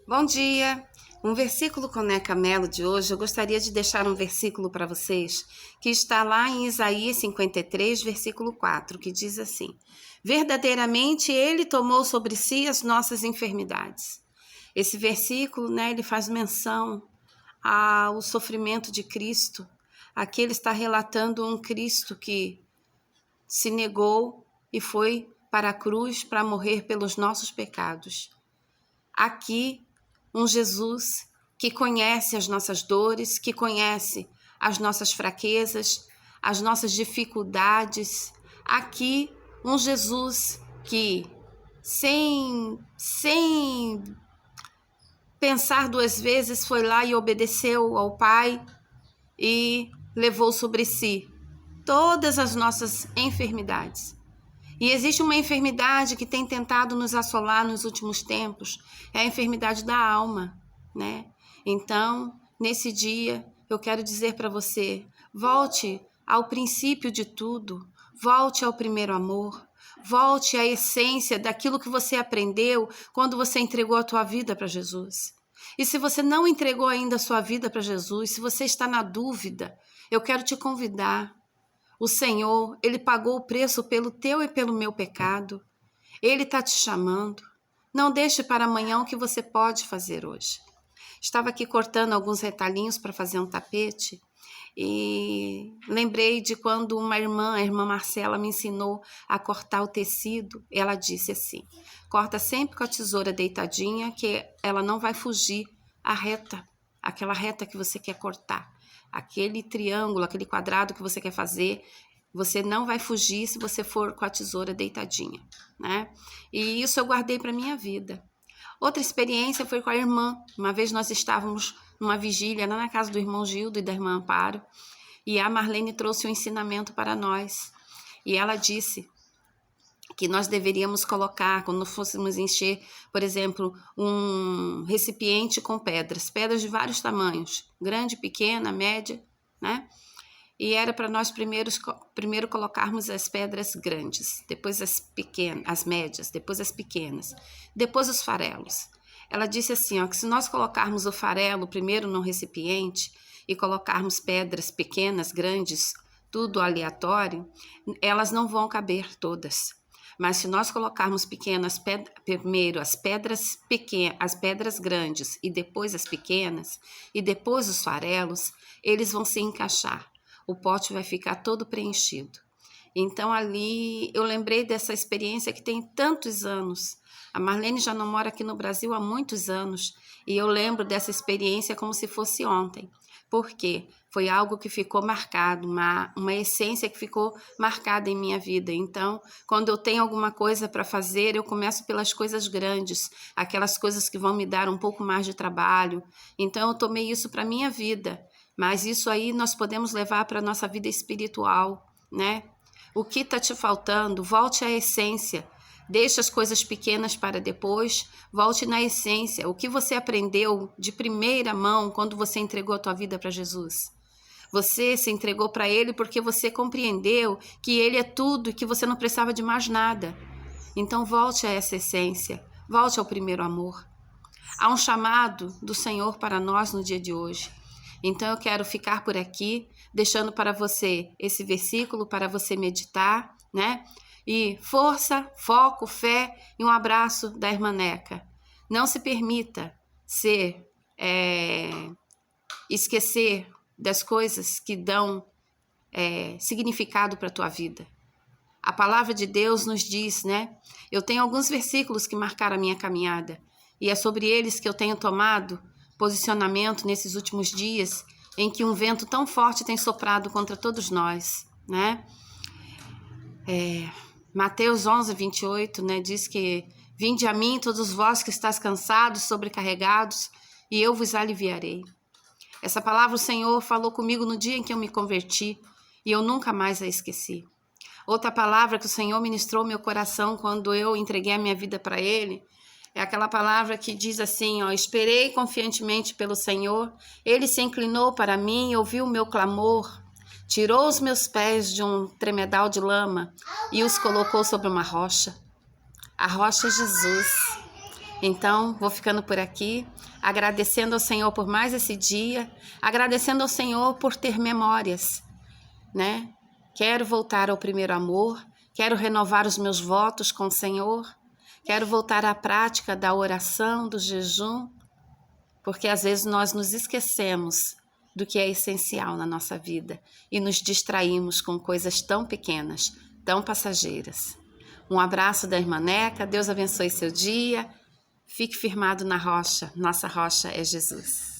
Bom dia! Um versículo Coneca Melo de hoje, eu gostaria de deixar um versículo para vocês, que está lá em Isaías 53, versículo 4, que diz assim: verdadeiramente Ele tomou sobre si as nossas enfermidades. Esse versículo, ele faz menção ao sofrimento de Cristo. Aqui ele está relatando um Cristo que se negou e foi para a cruz para morrer pelos nossos pecados. Aqui, um Jesus que conhece as nossas dores, que conhece as nossas fraquezas, as nossas dificuldades. Aqui, um Jesus que, sem pensar duas vezes, foi lá e obedeceu ao Pai e levou sobre si todas as nossas enfermidades. E existe uma enfermidade que tem tentado nos assolar nos últimos tempos, é a enfermidade da alma, né? Então, nesse dia, eu quero dizer para você, volte ao princípio de tudo, volte ao primeiro amor, volte à essência daquilo que você aprendeu quando você entregou a tua vida para Jesus. E se você não entregou ainda a sua vida para Jesus, se você está na dúvida, eu quero te convidar. O Senhor, Ele pagou o preço pelo teu e pelo meu pecado. Ele está te chamando. Não deixe para amanhã o que você pode fazer hoje. Estava aqui cortando alguns retalhinhos para fazer um tapete e lembrei de quando uma irmã, a irmã Marcela, me ensinou a cortar o tecido. Ela disse assim: corta sempre com a tesoura deitadinha, que ela não vai fugir a reta, aquela reta que você quer cortar. Aquele triângulo, aquele quadrado que você quer fazer, você não vai fugir se você for com a tesoura deitadinha, né? E isso eu guardei para minha vida. Outra experiência foi com a irmã. Uma vez nós estávamos numa vigília lá na casa do irmão Gildo e da irmã Amparo, e a Marlene trouxe um ensinamento para nós. E ela disse que nós deveríamos colocar, quando fôssemos encher, por exemplo, um recipiente com pedras de vários tamanhos, grande, pequena, média, né? E era para nós primeiro colocarmos as pedras grandes, depois as pequenas, as médias, depois as pequenas, depois os farelos. Ela disse assim, que se nós colocarmos o farelo primeiro no recipiente e colocarmos pedras pequenas, grandes, tudo aleatório, elas não vão caber todas. Mas se nós colocarmos primeiro as pedras pequenas, as pedras grandes e depois as pequenas e depois os farelos, eles vão se encaixar. O pote vai ficar todo preenchido. Então ali eu lembrei dessa experiência que tem tantos anos. A Marlene já não mora aqui no Brasil há muitos anos e eu lembro dessa experiência como se fosse ontem. Por quê? Foi algo que ficou marcado, uma essência que ficou marcada em minha vida. Então, quando eu tenho alguma coisa para fazer, eu começo pelas coisas grandes, aquelas coisas que vão me dar um pouco mais de trabalho. Então, eu tomei isso para a minha vida. Mas isso aí nós podemos levar para a nossa vida espiritual, né? O que está te faltando? Volte à essência. Deixe as coisas pequenas para depois, volte na essência. O que você aprendeu de primeira mão quando você entregou a tua vida para Jesus? Você se entregou para Ele porque você compreendeu que Ele é tudo e que você não precisava de mais nada. Então volte a essa essência, volte ao primeiro amor. Há um chamado do Senhor para nós no dia de hoje. Então eu quero ficar por aqui, deixando para você esse versículo para você meditar, né? E força, foco, fé e um abraço da irmã Neca. Não se permita esquecer das coisas que dão significado para a tua vida. A palavra de Deus nos diz, né? Eu tenho alguns versículos que marcaram a minha caminhada e é sobre eles que eu tenho tomado posicionamento nesses últimos dias em que um vento tão forte tem soprado contra todos nós, né? Mateus 11, 28, né, diz que vinde a mim todos vós que estáis cansados, sobrecarregados, e eu vos aliviarei. Essa palavra o Senhor falou comigo no dia em que eu me converti, e eu nunca mais a esqueci. Outra palavra que o Senhor ministrou meu coração quando eu entreguei a minha vida para Ele, é aquela palavra que diz assim, esperei confiantemente pelo Senhor, Ele se inclinou para mim e ouviu o meu clamor, tirou os meus pés de um tremedal de lama e os colocou sobre uma rocha. A rocha é Jesus. Então, vou ficando por aqui, agradecendo ao Senhor por mais esse dia, agradecendo ao Senhor por ter memórias, né? Quero voltar ao primeiro amor, quero renovar os meus votos com o Senhor, quero voltar à prática da oração, do jejum, porque às vezes nós nos esquecemos do que é essencial na nossa vida e nos distraímos com coisas tão pequenas, tão passageiras. Um abraço da irmã Neca, Deus abençoe seu dia. Fique firmado na rocha, nossa rocha é Jesus.